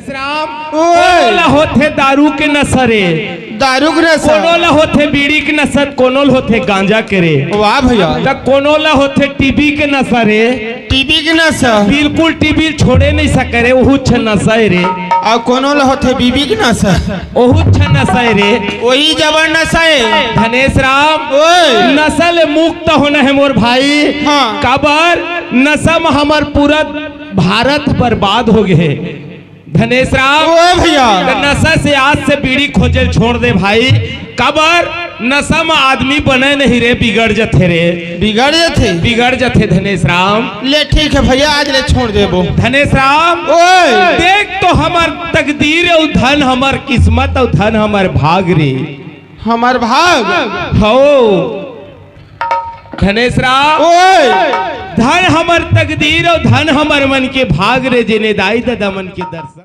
धनेश राम कोनोला होते दारू के नशरे, दारू के नशा, कोनोला होते बीड़ी के नशा, कोनोल होते गांजा के रे। वाह भैया। तो कोनोला होते टीबी के नशा रे, टीबी के नशा, बिल्कुल टीबी छोड़े नहीं सके रे, ओहू छ नशा रे। और कोनोला होते बीबी के नशा, ओहू छ नशा रे, वही जबर नशा है। धनेश राम ओए नस्ल मुक्त होना है मोर भाई। हाँ। काबर नशा में हमार पूरा भारत बर्बाद हो गए। धनेश राम ओए भैया, नशा से आज से बीड़ी खोजल छोड़ दे भाई। काबर नशा में आदमी बने नहीं रे, बिगड़ जथे रे, बिगड़ जाते, बिगड़ जथे। धनेश राम ले ठीक है भैया, आज ले छोड़ देबो। धनेश राम ओए देख तो हमार तकदीर और धन हमार किस्मत और धन हमार भाग रे, हमार भाग हो धनेश राम ओए धन हमर तकदीर और धन हमर मन के भाग रे, जिने दाई दादा मन के दर्शन।